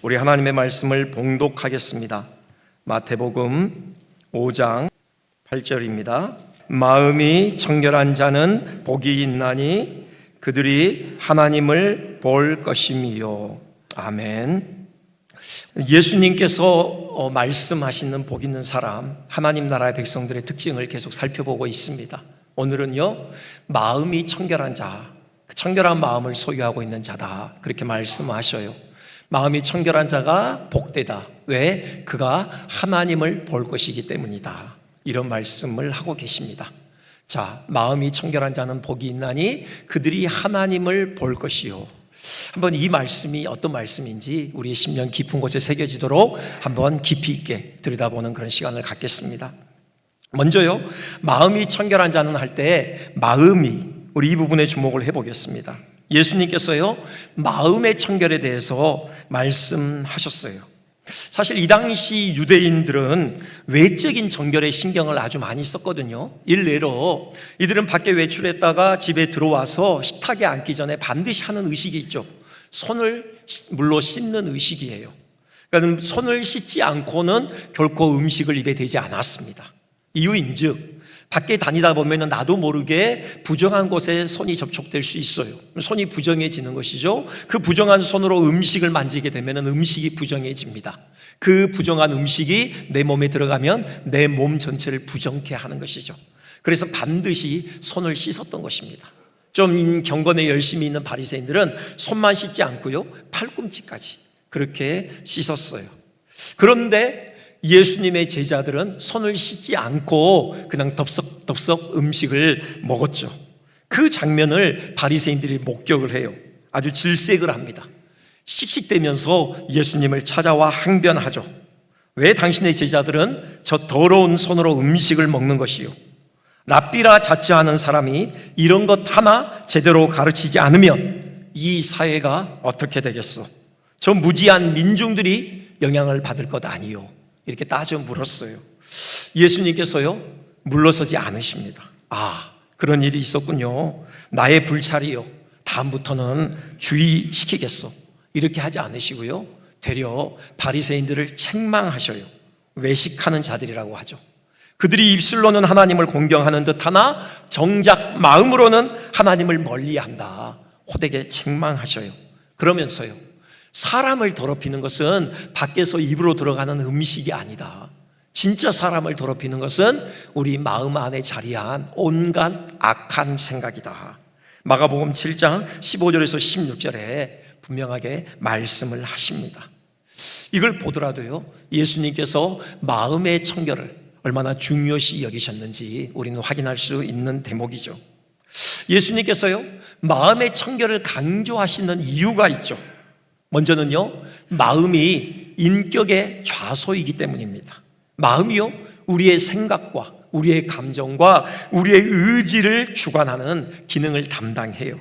우리 하나님의 말씀을 봉독하겠습니다. 마태복음 5장 8절입니다. 마음이 청결한 자는 복이 있나니 그들이 하나님을 볼 것임이요. 아멘. 예수님께서 말씀하시는 복 있는 사람, 하나님 나라의 백성들의 특징을 계속 살펴보고 있습니다. 오늘은요, 마음이 청결한 자, 청결한 마음을 소유하고 있는 자다, 그렇게 말씀하셔요. 마음이 청결한 자가 복되다. 왜? 그가 하나님을 볼 것이기 때문이다, 이런 말씀을 하고 계십니다. 자, 마음이 청결한 자는 복이 있나니 그들이 하나님을 볼 것이요. 한번 이 말씀이 어떤 말씀인지 우리의 심령 깊은 곳에 새겨지도록 한번 깊이 있게 들여다보는 그런 시간을 갖겠습니다. 먼저요, 마음이 청결한 자는 할 때 마음이, 우리 이 부분에 주목을 해보겠습니다. 예수님께서요, 마음의 청결에 대해서 말씀하셨어요. 사실 이 당시 유대인들은 외적인 정결에 신경을 아주 많이 썼거든요. 일례로 이들은 밖에 외출했다가 집에 들어와서 식탁에 앉기 전에 반드시 하는 의식이 있죠. 손을 물로 씻는 의식이에요. 그러니까 손을 씻지 않고는 결코 음식을 입에 대지 않았습니다. 이유인즉 밖에 다니다 보면 나도 모르게 부정한 곳에 손이 접촉될 수 있어요. 손이 부정해지는 것이죠. 그 부정한 손으로 음식을 만지게 되면 음식이 부정해집니다. 그 부정한 음식이 내 몸에 들어가면 내 몸 전체를 부정케 하는 것이죠. 그래서 반드시 손을 씻었던 것입니다. 좀 경건에 열심히 있는 바리새인들은 손만 씻지 않고요, 팔꿈치까지 그렇게 씻었어요. 그런데 예수님의 제자들은 손을 씻지 않고 그냥 덥석 음식을 먹었죠. 그 장면을 바리새인들이 목격을 해요. 아주 질색을 합니다. 씩씩대면서 예수님을 찾아와 항변하죠. 왜 당신의 제자들은 저 더러운 손으로 음식을 먹는 것이요? 랍비라 자처하는 사람이 이런 것 하나 제대로 가르치지 않으면 이 사회가 어떻게 되겠어? 저 무지한 민중들이 영향을 받을 것 아니요? 이렇게 따져 물었어요. 예수님께서요, 물러서지 않으십니다. 아, 그런 일이 있었군요. 나의 불찰이요, 다음부터는 주의시키겠소, 이렇게 하지 않으시고요, 되려 바리새인들을 책망하셔요. 외식하는 자들이라고 하죠. 그들이 입술로는 하나님을 공경하는 듯하나 정작 마음으로는 하나님을 멀리한다, 호되게 책망하셔요. 그러면서요, 사람을 더럽히는 것은 밖에서 입으로 들어가는 음식이 아니다. 진짜 사람을 더럽히는 것은 우리 마음 안에 자리한 온갖 악한 생각이다. 마가복음 7장 15절에서 16절에 분명하게 말씀을 하십니다. 이걸 보더라도요, 예수님께서 마음의 청결을 얼마나 중요시 여기셨는지 우리는 확인할 수 있는 대목이죠. 예수님께서요, 마음의 청결을 강조하시는 이유가 있죠. 먼저는요, 마음이 인격의 좌소이기 때문입니다. 마음이요, 우리의 생각과 우리의 감정과 우리의 의지를 주관하는 기능을 담당해요.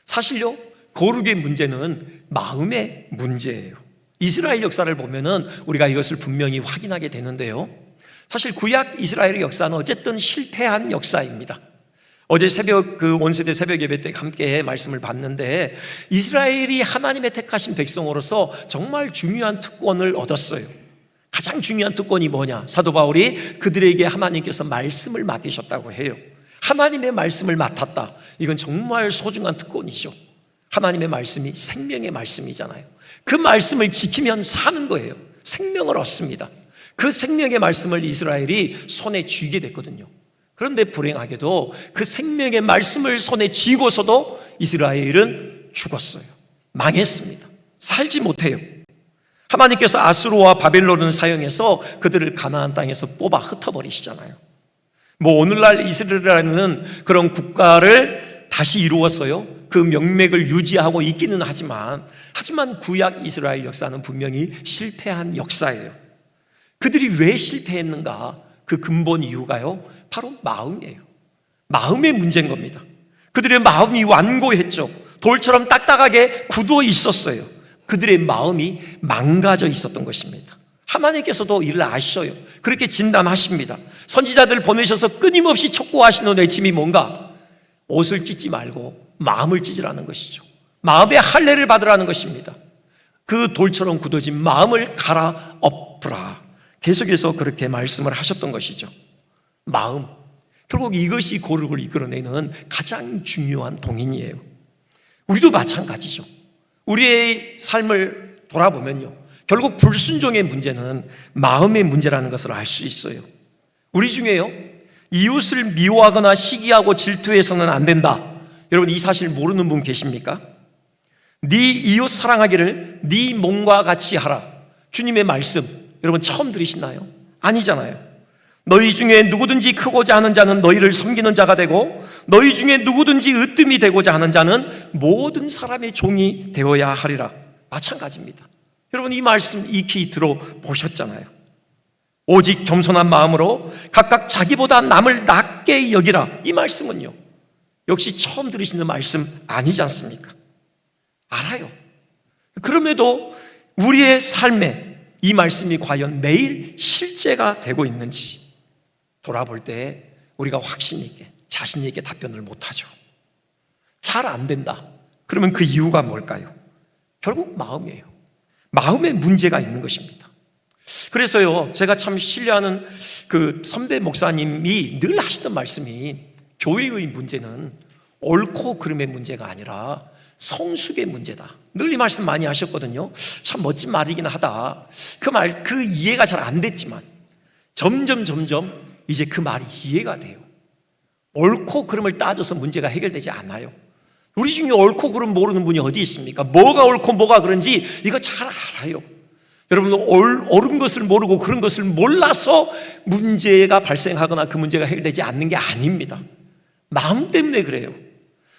사실요, 거룩의 문제는 마음의 문제예요. 이스라엘 역사를 보면은 우리가 이것을 분명히 확인하게 되는데요, 사실 구약 이스라엘의 역사는 어쨌든 실패한 역사입니다. 어제 온세대 새벽 예배 때 함께 말씀을 봤는데, 이스라엘이 하나님의 택하신 백성으로서 정말 중요한 특권을 얻었어요. 가장 중요한 특권이 뭐냐? 사도 바울이 그들에게 하나님께서 말씀을 맡기셨다고 해요. 하나님의 말씀을 맡았다. 이건 정말 소중한 특권이죠. 하나님의 말씀이 생명의 말씀이잖아요. 그 말씀을 지키면 사는 거예요. 생명을 얻습니다. 그 생명의 말씀을 이스라엘이 손에 쥐게 됐거든요. 그런데 불행하게도 그 생명의 말씀을 손에 쥐고서도 이스라엘은 죽었어요. 망했습니다. 살지 못해요. 하나님께서 아수르와 바벨론을 사용해서 그들을 가나안 땅에서 뽑아 흩어버리시잖아요. 오늘날 이스라엘이라는 그런 국가를 다시 이루어서요, 그 명맥을 유지하고 있기는 하지만 구약 이스라엘 역사는 분명히 실패한 역사예요. 그들이 왜 실패했는가? 그 근본 이유가요, 바로 마음이에요. 마음의 문제인 겁니다. 그들의 마음이 완고했죠. 돌처럼 딱딱하게 굳어 있었어요. 그들의 마음이 망가져 있었던 것입니다. 하나님께서도 이를 아셔요. 그렇게 진단하십니다. 선지자들 보내셔서 끊임없이 촉구하시는 외침이 뭔가? 옷을 찢지 말고 마음을 찢으라는 것이죠. 마음의 할례를 받으라는 것입니다. 그 돌처럼 굳어진 마음을 갈아엎으라. 계속해서 그렇게 말씀을 하셨던 것이죠. 마음, 결국 이것이 거룩을 이끌어내는 가장 중요한 동인이에요. 우리도 마찬가지죠. 우리의 삶을 돌아보면요, 결국 불순종의 문제는 마음의 문제라는 것을 알 수 있어요. 우리 중에요, 이웃을 미워하거나 시기하고 질투해서는 안 된다. 여러분, 이 사실 모르는 분 계십니까? 네 이웃 사랑하기를 네 몸과 같이 하라. 주님의 말씀 여러분 처음 들으시나요? 아니잖아요. 너희 중에 누구든지 크고자 하는 자는 너희를 섬기는 자가 되고, 너희 중에 누구든지 으뜸이 되고자 하는 자는 모든 사람의 종이 되어야 하리라. 마찬가지입니다. 여러분, 이 말씀 익히 들어보셨잖아요. 오직 겸손한 마음으로 각각 자기보다 남을 낮게 여기라. 이 말씀은요, 역시 처음 들으시는 말씀 아니지 않습니까? 알아요. 그럼에도 우리의 삶에 이 말씀이 과연 매일 실제가 되고 있는지 돌아볼 때 우리가 확신 있게, 자신 있게 답변을 못하죠. 잘 안 된다. 그러면 그 이유가 뭘까요? 결국 마음이에요. 마음에 문제가 있는 것입니다. 그래서요, 제가 참 신뢰하는 그 선배 목사님이 늘 하시던 말씀이, 교회의 문제는 옳고 그름의 문제가 아니라 성숙의 문제다. 늘 이 말씀 많이 하셨거든요. 참 멋진 말이긴 하다. 그 이해가 잘 안 됐지만 점점 이제 그 말이 이해가 돼요. 옳고 그름을 따져서 문제가 해결되지 않아요. 우리 중에 옳고 그름 모르는 분이 어디 있습니까? 뭐가 옳고 뭐가 그런지 이거 잘 알아요. 여러분, 옳은 것을 모르고 그런 것을 몰라서 문제가 발생하거나 그 문제가 해결되지 않는 게 아닙니다. 마음 때문에 그래요.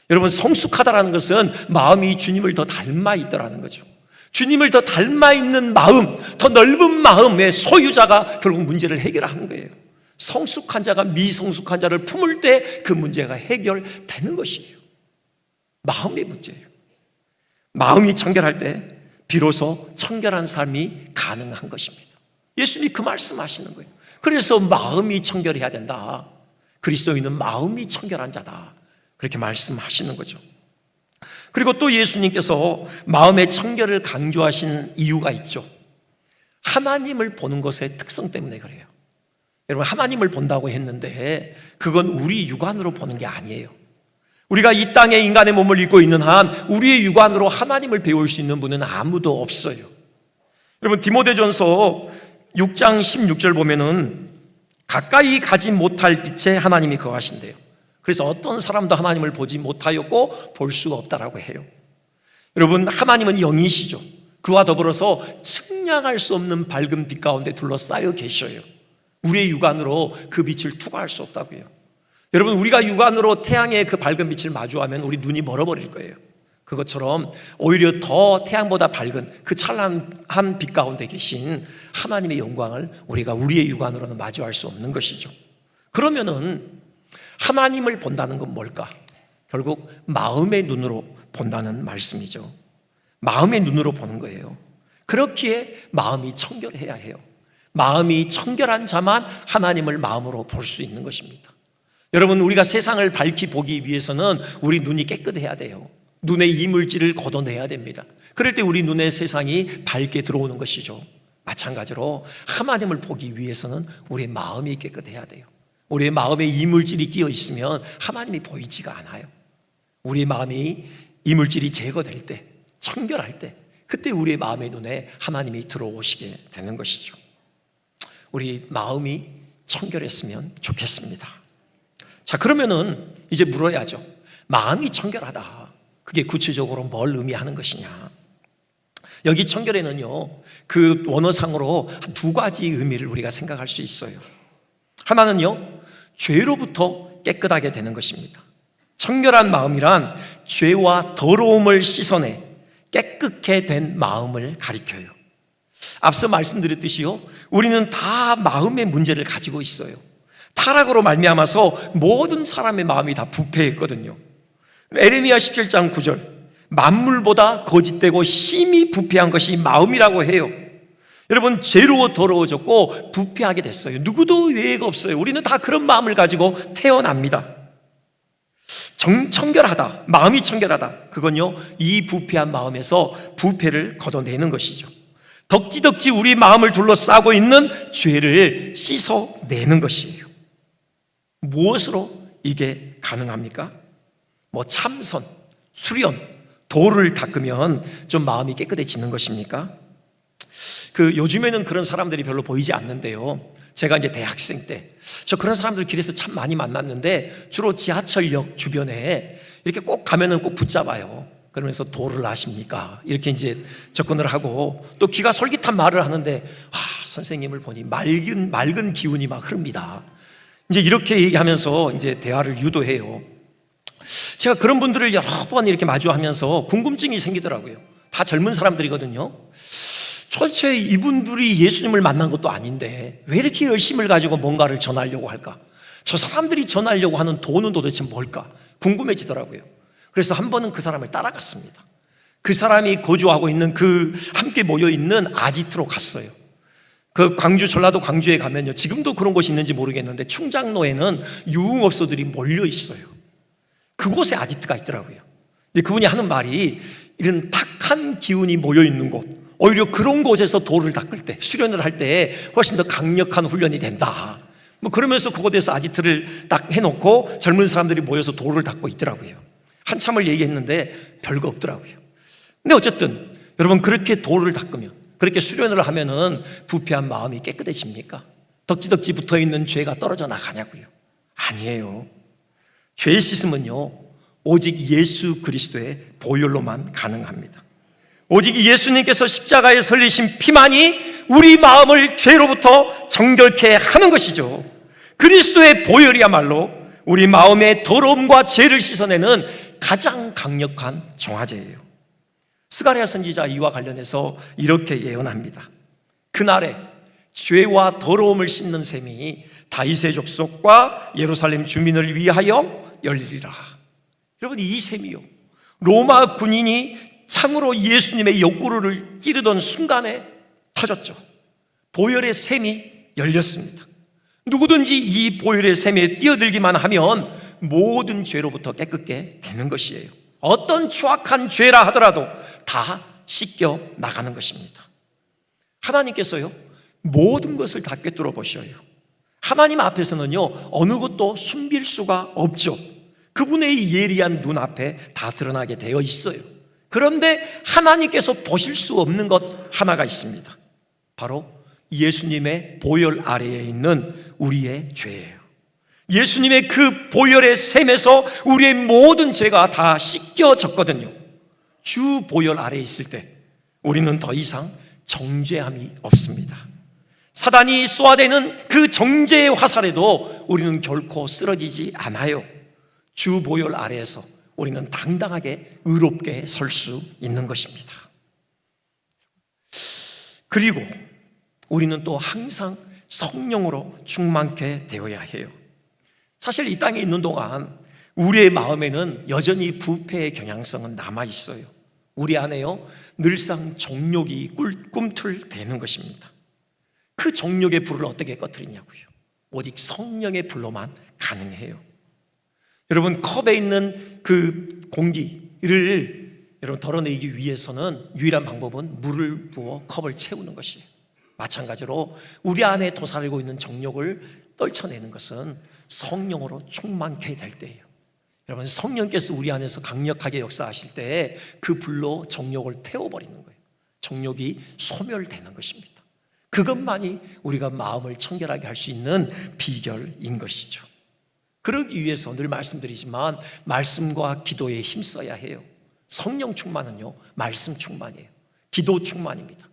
여러분, 성숙하다라는 것은 마음이 주님을 더 닮아 있더라는 거죠. 주님을 더 닮아 있는 마음, 더 넓은 마음의 소유자가 결국 문제를 해결하는 거예요. 성숙한 자가 미성숙한 자를 품을 때 그 문제가 해결되는 것이에요. 마음의 문제예요. 마음이 청결할 때 비로소 청결한 삶이 가능한 것입니다. 예수님이 그 말씀하시는 거예요. 그래서 마음이 청결해야 된다. 그리스도인은 마음이 청결한 자다. 그렇게 말씀하시는 거죠. 그리고 또 예수님께서 마음의 청결을 강조하신 이유가 있죠. 하나님을 보는 것의 특성 때문에 그래요. 여러분, 하나님을 본다고 했는데 그건 우리 육안으로 보는 게 아니에요. 우리가 이 땅에 인간의 몸을 입고 있는 한 우리의 육안으로 하나님을 배울 수 있는 분은 아무도 없어요. 여러분, 디모데전서 6장 16절 보면은 가까이 가지 못할 빛에 하나님이 거하신대요. 그래서 어떤 사람도 하나님을 보지 못하였고 볼 수가 없다라고 해요. 여러분, 하나님은 영이시죠. 그와 더불어서 측량할 수 없는 밝은 빛 가운데 둘러싸여 계셔요. 우리의 육안으로 그 빛을 투과할 수 없다고요. 여러분, 우리가 육안으로 태양의 그 밝은 빛을 마주하면 우리 눈이 멀어버릴 거예요. 그것처럼 오히려 더 태양보다 밝은 그 찬란한 빛 가운데 계신 하나님의 영광을 우리가 우리의 육안으로는 마주할 수 없는 것이죠. 그러면은 하나님을 본다는 건 뭘까? 결국 마음의 눈으로 본다는 말씀이죠. 마음의 눈으로 보는 거예요. 그렇기에 마음이 청결해야 해요. 마음이 청결한 자만 하나님을 마음으로 볼 수 있는 것입니다. 여러분, 우리가 세상을 밝히 보기 위해서는 우리 눈이 깨끗해야 돼요. 눈의 이물질을 걷어내야 됩니다. 그럴 때 우리 눈에 세상이 밝게 들어오는 것이죠. 마찬가지로 하나님을 보기 위해서는 우리의 마음이 깨끗해야 돼요. 우리의 마음에 이물질이 끼어 있으면 하나님이 보이지가 않아요. 우리의 마음이 이물질이 제거될 때, 청결할 때, 그때 우리의 마음의 눈에 하나님이 들어오시게 되는 것이죠. 우리 마음이 청결했으면 좋겠습니다. 자, 그러면은 이제 물어야죠. 마음이 청결하다, 그게 구체적으로 뭘 의미하는 것이냐? 여기 청결에는요, 그 원어상으로 한 두 가지 의미를 우리가 생각할 수 있어요. 하나는요, 죄로부터 깨끗하게 되는 것입니다. 청결한 마음이란 죄와 더러움을 씻어내 깨끗게 된 마음을 가리켜요. 앞서 말씀드렸듯이요, 우리는 다 마음의 문제를 가지고 있어요. 타락으로 말미암아서 모든 사람의 마음이 다 부패했거든요. 에레미야 17장 9절, 만물보다 거짓되고 심히 부패한 것이 마음이라고 해요. 여러분, 죄로 더러워졌고 부패하게 됐어요. 누구도 예외가 없어요. 우리는 다 그런 마음을 가지고 태어납니다. 청결하다, 마음이 청결하다, 그건요 이 부패한 마음에서 부패를 걷어내는 것이죠. 덕지덕지 우리 마음을 둘러싸고 있는 죄를 씻어내는 것이에요. 무엇으로 이게 가능합니까? 참선, 수련, 도를 닦으면 좀 마음이 깨끗해지는 것입니까? 요즘에는 그런 사람들이 별로 보이지 않는데요, 제가 이제 대학생 때 저 그런 사람들 길에서 참 많이 만났는데 주로 지하철역 주변에 이렇게 꼭 가면은 꼭 붙잡아요. 그러면서 도를 아십니까? 이렇게 이제 접근을 하고 또 귀가 솔깃한 말을 하는데 선생님을 보니 맑은 기운이 막 흐릅니다. 이제 이렇게 얘기하면서 이제 대화를 유도해요. 제가 그런 분들을 여러 번 이렇게 마주하면서 궁금증이 생기더라고요. 다 젊은 사람들이거든요. 도대체 이분들이 예수님을 만난 것도 아닌데 왜 이렇게 열심을 가지고 뭔가를 전하려고 할까? 저 사람들이 전하려고 하는 도는 도대체 뭘까? 궁금해지더라고요. 그래서 한 번은 그 사람을 따라갔습니다. 그 사람이 거주하고 있는 함께 모여있는 아지트로 갔어요. 광주, 전라도 광주에 가면요, 지금도 그런 곳이 있는지 모르겠는데 충장로에는 유흥업소들이 몰려 있어요. 그곳에 아지트가 있더라고요. 근데 그분이 하는 말이 이런 탁한 기운이 모여있는 곳, 오히려 그런 곳에서 도를 닦을 때, 수련을 할 때 훨씬 더 강력한 훈련이 된다. 그러면서 그곳에서 아지트를 딱 해놓고 젊은 사람들이 모여서 도를 닦고 있더라고요. 한참을 얘기했는데 별거 없더라고요. 근데 어쨌든 여러분, 그렇게 도를 닦으면, 그렇게 수련을 하면은 부패한 마음이 깨끗해집니까? 덕지덕지 붙어있는 죄가 떨어져 나가냐고요? 아니에요. 죄 씻음은요 오직 예수 그리스도의 보혈로만 가능합니다. 오직 예수님께서 십자가에 흘리신 피만이 우리 마음을 죄로부터 정결케 하는 것이죠. 그리스도의 보혈이야말로 우리 마음의 더러움과 죄를 씻어내는 가장 강력한 정화제예요. 스가랴 선지자 이와 관련해서 이렇게 예언합니다. 그날에 죄와 더러움을 씻는 셈이 다윗의 족속과 예루살렘 주민을 위하여 열리리라. 여러분, 이 셈이요, 로마 군인이 창으로 예수님의 옆구리를 찌르던 순간에 터졌죠. 보혈의 셈이 열렸습니다. 누구든지 이 보혈의 셈에 뛰어들기만 하면 모든 죄로부터 깨끗게 되는 것이에요. 어떤 추악한 죄라 하더라도 다 씻겨 나가는 것입니다. 하나님께서요 모든 것을 다 꿰뚫어 보셔요. 하나님 앞에서는요 어느 것도 숨길 수가 없죠. 그분의 예리한 눈앞에 다 드러나게 되어 있어요. 그런데 하나님께서 보실 수 없는 것 하나가 있습니다. 바로 예수님의 보혈 아래에 있는 우리의 죄예요. 예수님의 그 보혈의 셈에서 우리의 모든 죄가 다 씻겨졌거든요. 주 보혈 아래에 있을 때 우리는 더 이상 정죄함이 없습니다. 사단이 쏘아대는 그 정죄의 화살에도 우리는 결코 쓰러지지 않아요. 주 보혈 아래에서 우리는 당당하게 의롭게 설 수 있는 것입니다. 그리고 우리는 또 항상 성령으로 충만케 되어야 해요. 사실 이 땅에 있는 동안 우리의 마음에는 여전히 부패의 경향성은 남아있어요. 우리 안에요 늘상 정욕이 꿈틀대는 것입니다. 그 정욕의 불을 어떻게 꺼뜨리냐고요? 오직 성령의 불로만 가능해요. 여러분, 컵에 있는 그 공기를 여러분 덜어내기 위해서는 유일한 방법은 물을 부어 컵을 채우는 것이에요. 마찬가지로 우리 안에 도사리고 있는 정욕을 떨쳐내는 것은 성령으로 충만케 될 때예요. 여러분, 성령께서 우리 안에서 강력하게 역사하실 때 그 불로 정욕을 태워버리는 거예요. 정욕이 소멸되는 것입니다. 그것만이 우리가 마음을 청결하게 할 수 있는 비결인 것이죠. 그러기 위해서 늘 말씀드리지만 말씀과 기도에 힘써야 해요. 성령 충만은요 말씀 충만이에요. 기도 충만입니다.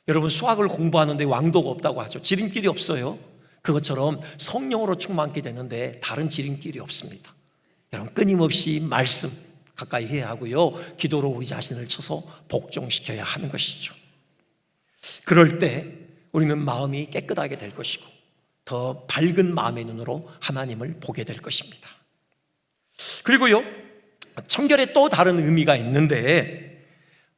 여러분, 수학을 공부하는데 왕도가 없다고 하죠. 지름길이 없어요. 그것처럼 성령으로 충만하게 되는데 다른 지름길이 없습니다. 여러분, 끊임없이 말씀 가까이 해야 하고요 기도로 우리 자신을 쳐서 복종시켜야 하는 것이죠. 그럴 때 우리는 마음이 깨끗하게 될 것이고 더 밝은 마음의 눈으로 하나님을 보게 될 것입니다. 그리고요 청결에 또 다른 의미가 있는데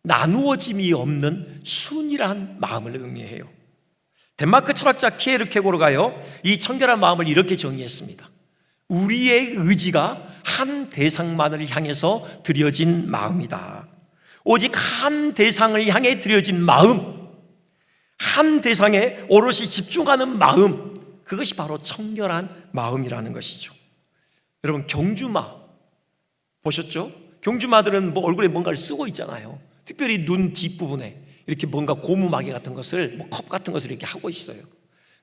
나누어짐이 없는 순이란 마음을 의미해요. 덴마크 철학자 키에르케고르가요 이 청결한 마음을 이렇게 정의했습니다. 우리의 의지가 한 대상만을 향해서 드려진 마음이다. 오직 한 대상을 향해 드려진 마음, 한 대상에 오롯이 집중하는 마음, 그것이 바로 청결한 마음이라는 것이죠. 여러분, 경주마 보셨죠? 경주마들은 얼굴에 뭔가를 쓰고 있잖아요. 특별히 눈 뒷부분에 이렇게 뭔가 고무마개 같은 것을, 컵 같은 것을 이렇게 하고 있어요.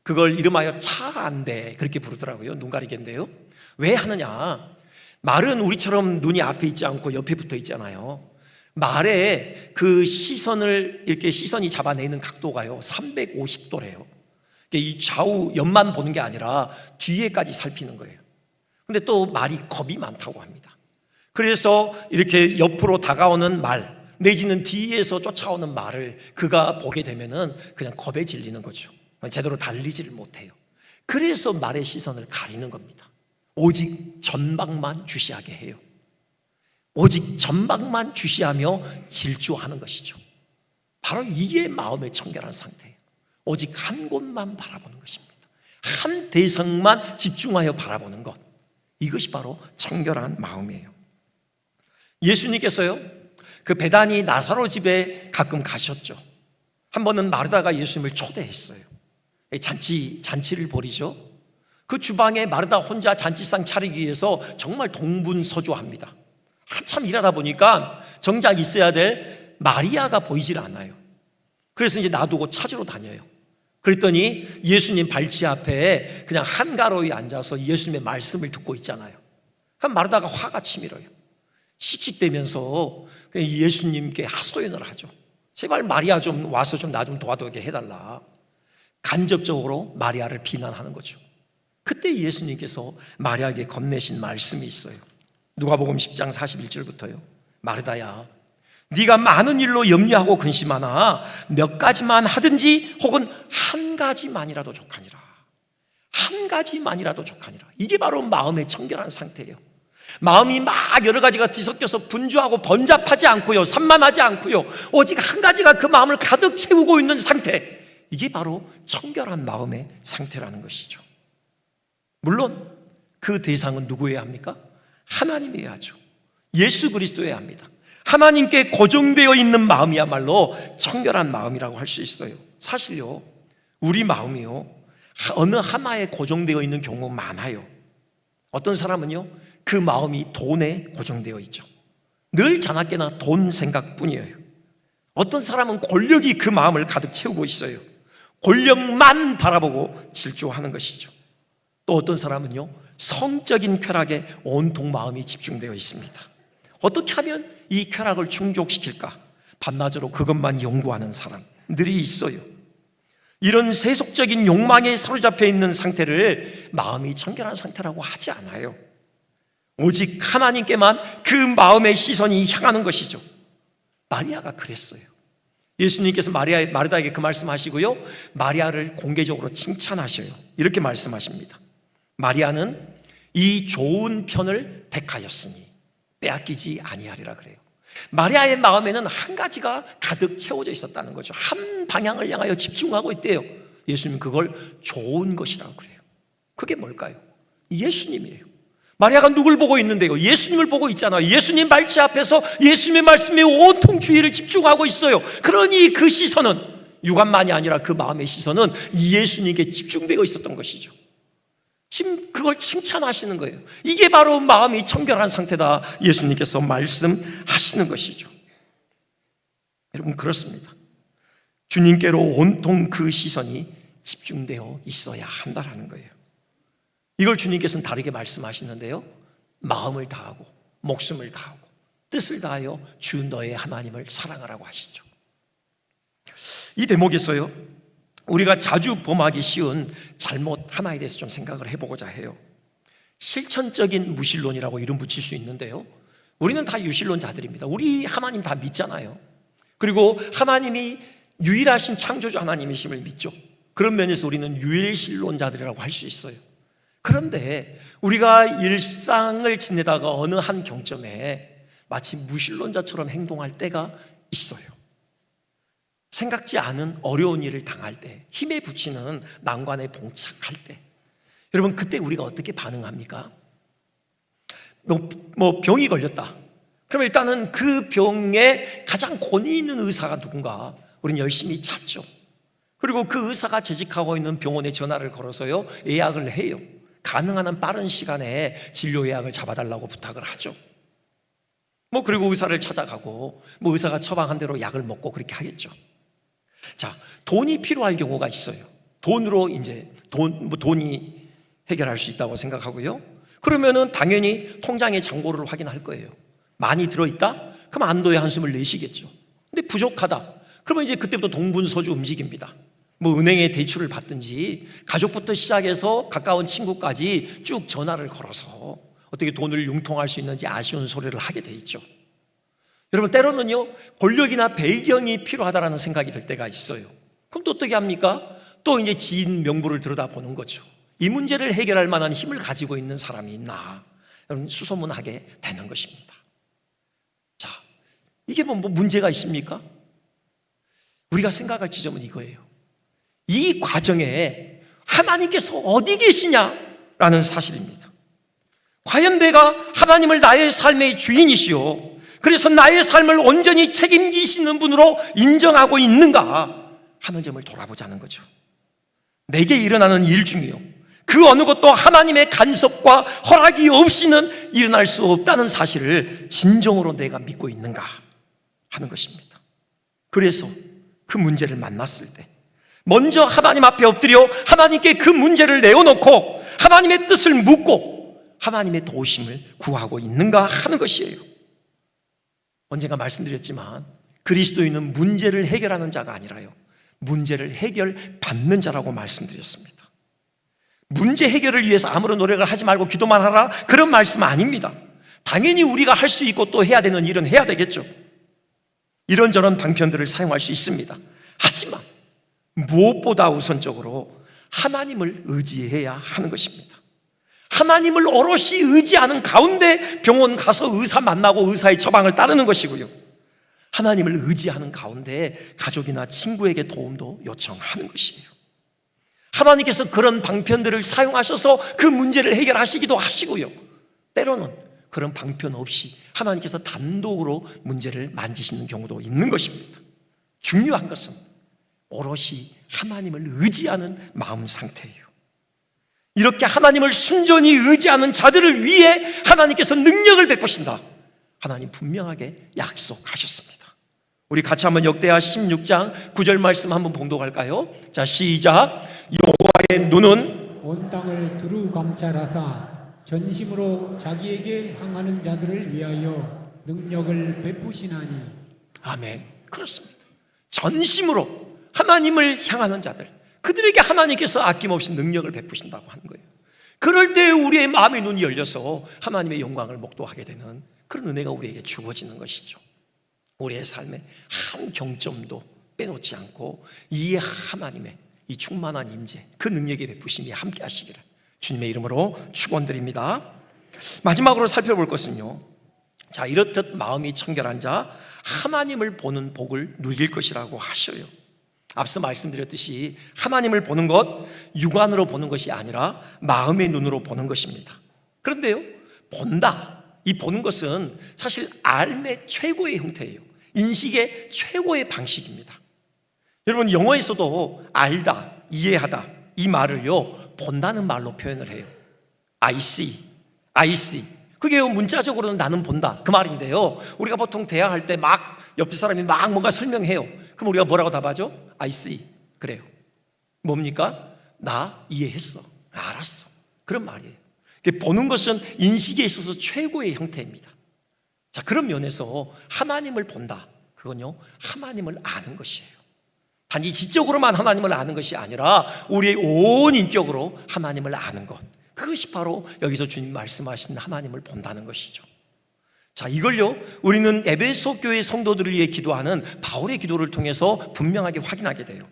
그걸 이름하여 차안대 그렇게 부르더라고요. 눈 가리개인데요. 왜 하느냐? 말은 우리처럼 눈이 앞에 있지 않고 옆에 붙어 있잖아요. 말의 그 시선을 이렇게 시선이 잡아내는 각도가요 350도래요. 이 좌우 옆만 보는 게 아니라 뒤에까지 살피는 거예요. 근데 또 말이 겁이 많다고 합니다. 그래서 이렇게 옆으로 다가오는 말 내지는 뒤에서 쫓아오는 말을 그가 보게 되면은 그냥 겁에 질리는 거죠. 제대로 달리지를 못해요. 그래서 말의 시선을 가리는 겁니다. 오직 전방만 주시하게 해요. 오직 전방만 주시하며 질주하는 것이죠. 바로 이게 마음의 청결한 상태예요. 오직 한 곳만 바라보는 것입니다. 한 대상만 집중하여 바라보는 것, 이것이 바로 청결한 마음이에요. 예수님께서요 그 베다니 나사로 집에 가끔 가셨죠. 한 번은 마르다가 예수님을 초대했어요. 잔치를 벌이죠. 그 주방에 마르다 혼자 잔치상 차리기 위해서 정말 동분서주합니다. 한참 일하다 보니까 정작 있어야 될 마리아가 보이질 않아요. 그래서 이제 놔두고 찾으러 다녀요. 그랬더니 예수님 발치 앞에 그냥 한가로이 앉아서 예수님의 말씀을 듣고 있잖아요. 그럼 마르다가 화가 치밀어요. 씩씩대면서 예수님께 하소연을 하죠. 제발 마리아 좀 와서 좀 나 좀 도와주게 해달라. 간접적으로 마리아를 비난하는 거죠. 그때 예수님께서 마리아에게 건네신 말씀이 있어요. 누가복음 10장 41절부터요. 마르다야, 네가 많은 일로 염려하고 근심하나 몇 가지만 하든지 혹은 한 가지만이라도 족하니라. 한 가지만이라도 족하니라. 이게 바로 마음의 청결한 상태예요. 마음이 막 여러 가지가 뒤섞여서 분주하고 번잡하지 않고요, 산만하지 않고요, 오직 한 가지가 그 마음을 가득 채우고 있는 상태, 이게 바로 청결한 마음의 상태라는 것이죠. 물론 그 대상은 누구여야 합니까? 하나님이어야 하죠. 예수 그리스도여야 합니다. 하나님께 고정되어 있는 마음이야말로 청결한 마음이라고 할 수 있어요. 사실요, 우리 마음이요 어느 하나에 고정되어 있는 경우가 많아요. 어떤 사람은요 그 마음이 돈에 고정되어 있죠. 늘 자나깨나 돈 생각뿐이에요. 어떤 사람은 권력이 그 마음을 가득 채우고 있어요. 권력만 바라보고 질주하는 것이죠. 또 어떤 사람은요 성적인 쾌락에 온통 마음이 집중되어 있습니다. 어떻게 하면 이 쾌락을 충족시킬까? 밤낮으로 그것만 연구하는 사람들이 있어요. 이런 세속적인 욕망에 사로잡혀 있는 상태를 마음이 청결한 상태라고 하지 않아요. 오직 하나님께만 그 마음의 시선이 향하는 것이죠. 마리아가 그랬어요. 예수님께서 마르다에게 그 말씀하시고요, 마리아를 공개적으로 칭찬하셔요. 이렇게 말씀하십니다. 마리아는 이 좋은 편을 택하였으니 빼앗기지 아니하리라 그래요. 마리아의 마음에는 한 가지가 가득 채워져 있었다는 거죠. 한 방향을 향하여 집중하고 있대요. 예수님은 그걸 좋은 것이라고 그래요. 그게 뭘까요? 예수님이에요. 마리아가 누굴 보고 있는데요? 예수님을 보고 있잖아요. 예수님 발치 앞에서 예수님의 말씀에 온통 주의를 집중하고 있어요. 그러니 그 시선은 육안만이 아니라 그 마음의 시선은 예수님께 집중되어 있었던 것이죠. 지금 그걸 칭찬하시는 거예요. 이게 바로 마음이 청결한 상태다, 예수님께서 말씀하시는 것이죠. 여러분, 그렇습니다. 주님께로 온통 그 시선이 집중되어 있어야 한다라는 거예요. 이걸 주님께서는 다르게 말씀하시는데요, 마음을 다하고 목숨을 다하고 뜻을 다하여 주 너의 하나님을 사랑하라고 하시죠. 이 대목에서요 우리가 자주 범하기 쉬운 잘못 하나에 대해서 좀 생각을 해보고자 해요. 실천적인 무신론이라고 이름 붙일 수 있는데요, 우리는 다 유신론자들입니다. 우리 하나님 다 믿잖아요. 그리고 하나님이 유일하신 창조주 하나님이심을 믿죠. 그런 면에서 우리는 유일신론자들이라고 할 수 있어요. 그런데 우리가 일상을 지내다가 어느 한 경점에 마치 무신론자처럼 행동할 때가 있어요. 생각지 않은 어려운 일을 당할 때, 힘에 부치는 난관에 봉착할 때, 여러분 그때 우리가 어떻게 반응합니까? 뭐 병이 걸렸다. 그럼 일단은 그 병에 가장 권위 있는 의사가 누군가 우리는 열심히 찾죠. 그리고 그 의사가 재직하고 있는 병원에 전화를 걸어서요, 예약을 해요. 가능한 한 빠른 시간에 진료 예약을 잡아달라고 부탁을 하죠. 그리고 의사를 찾아가고 의사가 처방한 대로 약을 먹고 그렇게 하겠죠. 자, 돈이 필요할 경우가 있어요. 돈으로 이제 돈이 해결할 수 있다고 생각하고요. 그러면은 당연히 통장의 잔고를 확인할 거예요. 많이 들어있다? 그럼 안도의 한숨을 내쉬겠죠. 근데 부족하다. 그러면 이제 그때부터 동분서주 움직입니다. 은행에 대출을 받든지 가족부터 시작해서 가까운 친구까지 쭉 전화를 걸어서 어떻게 돈을 융통할 수 있는지 아쉬운 소리를 하게 돼 있죠. 여러분, 때로는요, 권력이나 배경이 필요하다라는 생각이 들 때가 있어요. 그럼 또 어떻게 합니까? 또 이제 지인 명부를 들여다보는 거죠. 이 문제를 해결할 만한 힘을 가지고 있는 사람이 있나? 여러분, 수소문하게 되는 것입니다. 자, 이게 뭐 문제가 있습니까? 우리가 생각할 지점은 이거예요. 이 과정에 하나님께서 어디 계시냐라는 사실입니다. 과연 내가 하나님을 나의 삶의 주인이시오, 그래서 나의 삶을 온전히 책임지시는 분으로 인정하고 있는가 하는 점을 돌아보자는 거죠. 내게 일어나는 일 중에요, 그 어느 것도 하나님의 간섭과 허락이 없이는 일어날 수 없다는 사실을 진정으로 내가 믿고 있는가 하는 것입니다. 그래서 그 문제를 만났을 때 먼저 하나님 앞에 엎드려 하나님께 그 문제를 내어놓고 하나님의 뜻을 묻고 하나님의 도우심을 구하고 있는가 하는 것이에요. 언젠가 말씀드렸지만 그리스도인은 문제를 해결하는 자가 아니라요, 문제를 해결받는 자라고 말씀드렸습니다. 문제 해결을 위해서 아무런 노력을 하지 말고 기도만 하라, 그런 말씀 아닙니다. 당연히 우리가 할 수 있고 또 해야 되는 일은 해야 되겠죠. 이런저런 방편들을 사용할 수 있습니다. 하지만 무엇보다 우선적으로 하나님을 의지해야 하는 것입니다. 하나님을 오롯이 의지하는 가운데 병원 가서 의사 만나고 의사의 처방을 따르는 것이고요, 하나님을 의지하는 가운데 가족이나 친구에게 도움도 요청하는 것이에요. 하나님께서 그런 방편들을 사용하셔서 그 문제를 해결하시기도 하시고요, 때로는 그런 방편 없이 하나님께서 단독으로 문제를 만지시는 경우도 있는 것입니다. 중요한 것은 오롯이 하나님을 의지하는 마음 상태예요. 이렇게 하나님을 순전히 의지하는 자들을 위해 하나님께서 능력을 베푸신다, 하나님 분명하게 약속하셨습니다. 우리 같이 한번 역대하 16장 9절 말씀 한번 봉독할까요? 자, 시작. 여호와의 눈은 온 땅을 두루 감찰하사 전심으로 자기에게 향하는 자들을 위하여 능력을 베푸시나니. 아멘. 그렇습니다. 전심으로 하나님을 향하는 자들, 그들에게 하나님께서 아낌없이 능력을 베푸신다고 하는 거예요. 그럴 때 우리의 마음의 눈이 열려서 하나님의 영광을 목도하게 되는 그런 은혜가 우리에게 주어지는 것이죠. 우리의 삶에 한 경점도 빼놓지 않고 이 하나님의 이 충만한 임재, 그 능력의 베푸심이 함께 하시기를 주님의 이름으로 축원드립니다. 마지막으로 살펴볼 것은요, 자, 이렇듯 마음이 청결한 자 하나님을 보는 복을 누릴 것이라고 하셔요. 앞서 말씀드렸듯이 하나님을 보는 것, 육안으로 보는 것이 아니라 마음의 눈으로 보는 것입니다. 그런데요, 본다, 이 보는 것은 사실 알의 최고의 형태예요. 인식의 최고의 방식입니다. 여러분, 영어에서도 알다, 이해하다, 이 말을요 본다는 말로 표현을 해요. I see, I see. 그게 문자적으로는 나는 본다, 그 말인데요, 우리가 보통 대화할 때 막 옆에 사람이 막 뭔가 설명해요. 그럼 우리가 뭐라고 답하죠? I see. 그래요. 뭡니까? 나 이해했어, 알았어, 그런 말이에요. 보는 것은 인식에 있어서 최고의 형태입니다. 자, 그런 면에서 하나님을 본다, 그건요 하나님을 아는 것이에요. 단지 지적으로만 하나님을 아는 것이 아니라 우리의 온 인격으로 하나님을 아는 것, 그것이 바로 여기서 주님 말씀하신 하나님을 본다는 것이죠. 자, 이걸요 우리는 에베소 교회 성도들을 위해 기도하는 바울의 기도를 통해서 분명하게 확인하게 돼요.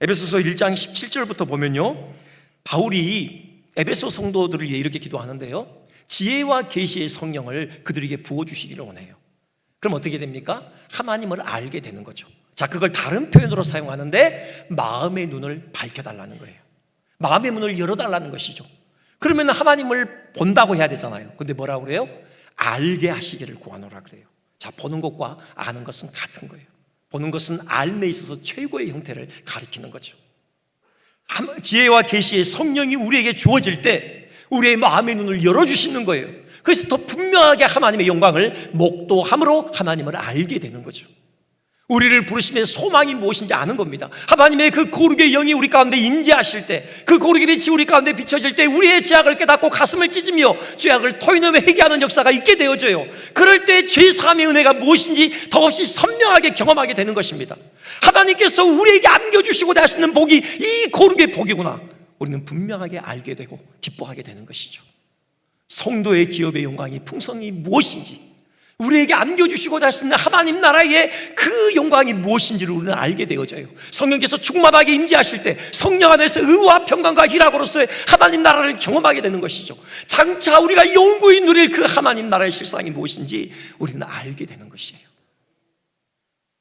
에베소서 1장 17절부터 보면요, 바울이 에베소 성도들을 위해 이렇게 기도하는데요, 지혜와 계시의 성령을 그들에게 부어주시기를 원해요. 그럼 어떻게 됩니까? 하나님을 알게 되는 거죠. 자, 그걸 다른 표현으로 사용하는데 마음의 눈을 밝혀달라는 거예요. 마음의 문을 열어달라는 것이죠. 그러면 하나님을 본다고 해야 되잖아요. 근데 뭐라고 그래요? 알게 하시기를 구하노라 그래요. 자, 보는 것과 아는 것은 같은 거예요. 보는 것은 알매 있어서 최고의 형태를 가리키는 거죠. 지혜와 계시의 성령이 우리에게 주어질 때 우리의 마음의 눈을 열어주시는 거예요. 그래서 더 분명하게 하나님의 영광을 목도함으로 하나님을 알게 되는 거죠. 우리를 부르심의 소망이 무엇인지 아는 겁니다. 하나님의 그 거룩의 영이 우리 가운데 임재하실 때, 그 거룩의 빛이 우리 가운데 비춰질 때 우리의 죄악을 깨닫고 가슴을 찢으며 죄악을 토해내며 회개하는 역사가 있게 되어져요. 그럴 때 죄사함의 은혜가 무엇인지 더없이 선명하게 경험하게 되는 것입니다. 하나님께서 우리에게 안겨주시고자 하시는 복이 이 거룩의 복이구나, 우리는 분명하게 알게 되고 기뻐하게 되는 것이죠. 성도의 기업의 영광이 풍성이 무엇인지, 우리에게 안겨주시고자 하시는 하나님 나라의 그 영광이 무엇인지를 우리는 알게 되어져요. 성령께서 충만하게 임재하실 때 성령 안에서 의와 평강과 희락으로서의 하나님 나라를 경험하게 되는 것이죠. 장차 우리가 영구히 누릴 그 하나님 나라의 실상이 무엇인지 우리는 알게 되는 것이에요.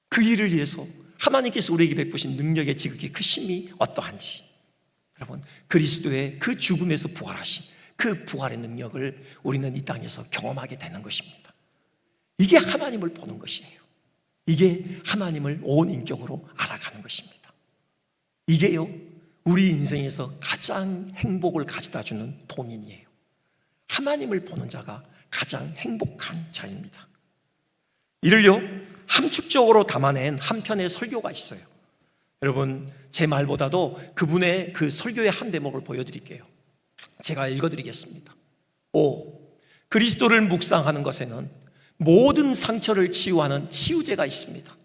그 일을 위해서 하나님께서 우리에게 베푸신 능력의 지극히 크심이 어떠한지, 여러분, 그리스도의 그 죽음에서 부활하신 그 부활의 능력을 우리는 이 땅에서 경험하게 되는 것입니다. 이게 하나님을 보는 것이에요. 이게 하나님을 온 인격으로 알아가는 것입니다. 이게요, 우리 인생에서 가장 행복을 가져다 주는 통인이에요. 하나님을 보는 자가 가장 행복한 자입니다. 이를요, 함축적으로 담아낸 한 편의 설교가 있어요. 여러분, 제 말보다도 그분의 그 설교의 한 대목을 보여드릴게요. 제가 읽어드리겠습니다. 5. 그리스도를 묵상하는 것에는 모든 상처를 치유하는 치유제가 있습니다.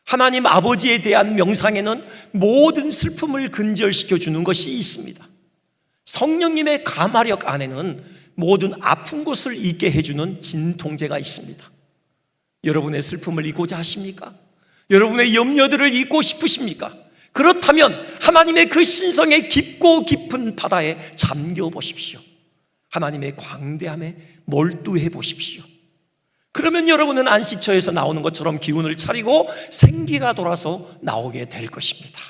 하나님 아버지에 대한 명상에는 모든 슬픔을 근절시켜 주는 것이 있습니다. 성령님의 감화력 안에는 모든 아픈 곳을 잊게 해주는 진통제가 있습니다. 여러분의 슬픔을 잊고자 하십니까? 여러분의 염려들을 잊고 싶으십니까? 그렇다면 하나님의 그 신성의 깊고 깊은 바다에 잠겨 보십시오. 하나님의 광대함에 몰두해 보십시오. 그러면 여러분은 안식처에서 나오는 것처럼 기운을 차리고 생기가 돌아서 나오게 될 것입니다.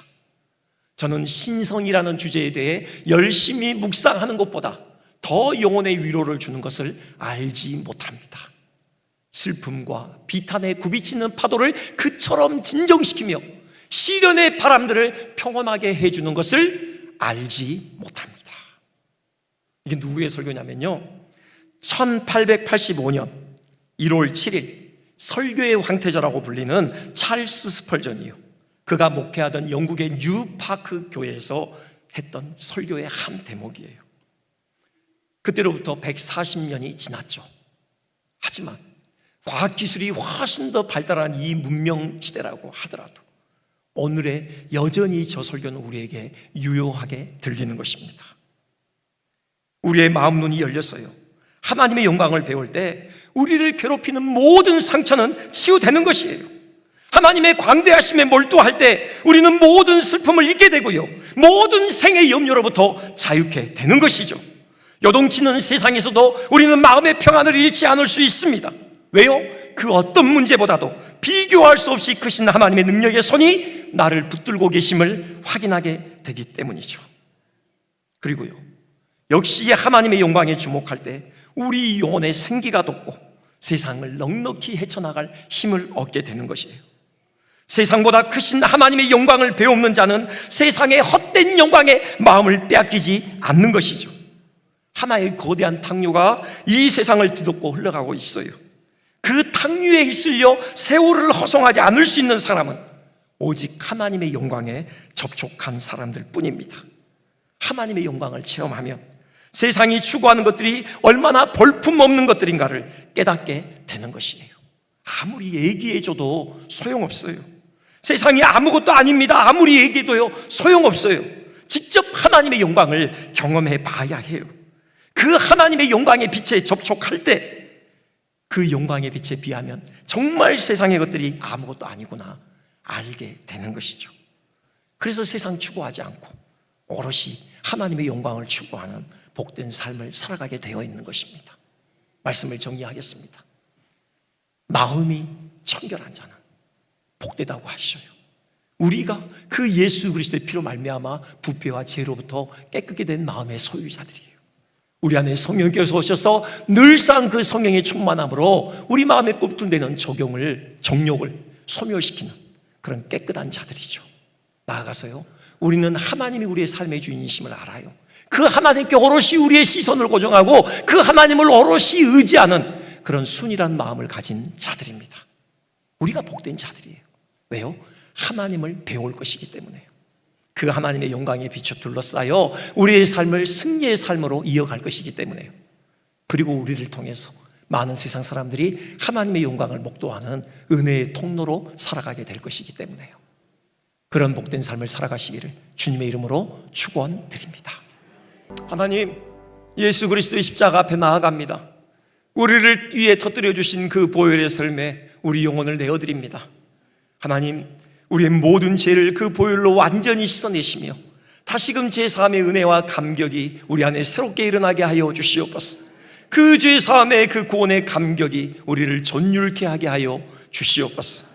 저는 신성이라는 주제에 대해 열심히 묵상하는 것보다 더 영혼의 위로를 주는 것을 알지 못합니다. 슬픔과 비탄에 굽이치는 파도를 그처럼 진정시키며 시련의 바람들을 평온하게 해주는 것을 알지 못합니다. 이게 누구의 설교냐면요, 1885년 1월 7일 설교의 황태자라고 불리는 찰스 스펄전이요, 그가 목회하던 영국의 뉴파크 교회에서 했던 설교의 한 대목이에요. 그때로부터 140년이 지났죠. 하지만 과학기술이 훨씬 더 발달한 이 문명 시대라고 하더라도 오늘의 여전히 저 설교는 우리에게 유효하게 들리는 것입니다. 우리의 마음 눈이 열렸어요. 하나님의 영광을 배울 때 우리를 괴롭히는 모든 상처는 치유되는 것이에요. 하나님의 광대하심에 몰두할 때 우리는 모든 슬픔을 잊게 되고요, 모든 생의 염려로부터 자유케 되는 것이죠. 요동치는 세상에서도 우리는 마음의 평안을 잃지 않을 수 있습니다. 왜요? 그 어떤 문제보다도 비교할 수 없이 크신 하나님의 능력의 손이 나를 붙들고 계심을 확인하게 되기 때문이죠. 그리고요, 역시 하나님의 영광에 주목할 때 우리 영혼의 생기가 돋고 세상을 넉넉히 헤쳐나갈 힘을 얻게 되는 것이에요. 세상보다 크신 하나님의 영광을 배우는 자는 세상의 헛된 영광에 마음을 빼앗기지 않는 것이죠. 하나의 거대한 탕류가 이 세상을 뒤덮고 흘러가고 있어요. 그 탕류에 휩쓸려 세월을 허송하지 않을 수 있는 사람은 오직 하나님의 영광에 접촉한 사람들 뿐입니다. 하나님의 영광을 체험하면 세상이 추구하는 것들이 얼마나 볼품없는 것들인가를 깨닫게 되는 것이에요. 아무리 얘기해줘도 소용없어요. 세상이 아무것도 아닙니다. 아무리 얘기해도요, 소용없어요. 직접 하나님의 영광을 경험해 봐야 해요. 그 하나님의 영광의 빛에 접촉할 때 그 영광의 빛에 비하면 정말 세상의 것들이 아무것도 아니구나 알게 되는 것이죠. 그래서 세상 추구하지 않고 오롯이 하나님의 영광을 추구하는 복된 삶을 살아가게 되어 있는 것입니다. 말씀을 정리하겠습니다. 마음이 청결한 자는 복되다고 하셔요. 우리가 그 예수 그리스도의 피로 말미암아 부패와 죄로부터 깨끗게 된 마음의 소유자들이에요. 우리 안에 성령께서 오셔서 늘상 그 성령의 충만함으로 우리 마음에 꼽둔되는 정욕을 소멸시키는 그런 깨끗한 자들이죠. 나아가서요, 우리는 하나님이 우리의 삶의 주인이심을 알아요. 그 하나님께 오롯이 우리의 시선을 고정하고 그 하나님을 오롯이 의지하는 그런 순이란 마음을 가진 자들입니다. 우리가 복된 자들이에요. 왜요? 하나님을 배울 것이기 때문에요. 그 하나님의 영광의 빛으로 둘러싸여 우리의 삶을 승리의 삶으로 이어갈 것이기 때문에요. 그리고 우리를 통해서 많은 세상 사람들이 하나님의 영광을 목도하는 은혜의 통로로 살아가게 될 것이기 때문에요. 그런 복된 삶을 살아가시기를 주님의 이름으로 축원드립니다. 하나님, 예수 그리스도의 십자가 앞에 나아갑니다. 우리를 위해 터뜨려 주신 그 보혈의 삶에 우리 영혼을 내어드립니다. 하나님, 우리의 모든 죄를 그 보혈로 완전히 씻어내시며 다시금 제사함의 은혜와 감격이 우리 안에 새롭게 일어나게 하여 주시옵소서. 그 죄사함의 그 구원의 감격이 우리를 존율케 하게 하여 주시옵소서.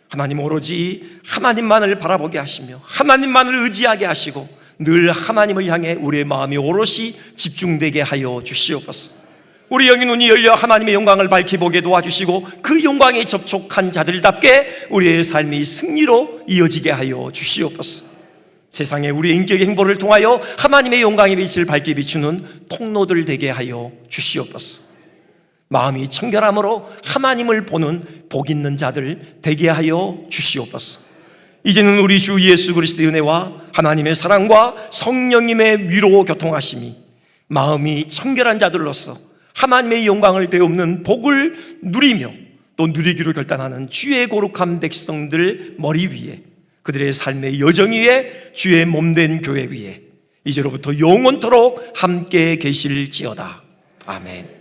하나님, 오로지 하나님만을 바라보게 하시며 하나님만을 의지하게 하시고 늘 하나님을 향해 우리의 마음이 오롯이 집중되게 하여 주시옵소서. 우리 영의 눈이 열려 하나님의 영광을 밝히 보게 도와주시고 그 영광에 접촉한 자들답게 우리의 삶이 승리로 이어지게 하여 주시옵소서. 세상에 우리의 인격의 행보를 통하여 하나님의 영광의 빛을 밝게 비추는 통로들 되게 하여 주시옵소서. 마음이 청결함으로 하나님을 보는 복 있는 자들 되게 하여 주시옵소서. 이제는 우리 주 예수 그리스도의 은혜와 하나님의 사랑과 성령님의 위로 교통하심이 마음이 청결한 자들로서 하나님의 영광을 배우는 복을 누리며 또 누리기로 결단하는 주의 거룩한 백성들 머리 위에, 그들의 삶의 여정 위에, 주의 몸된 교회 위에 이제로부터 영원토록 함께 계실지어다. 아멘.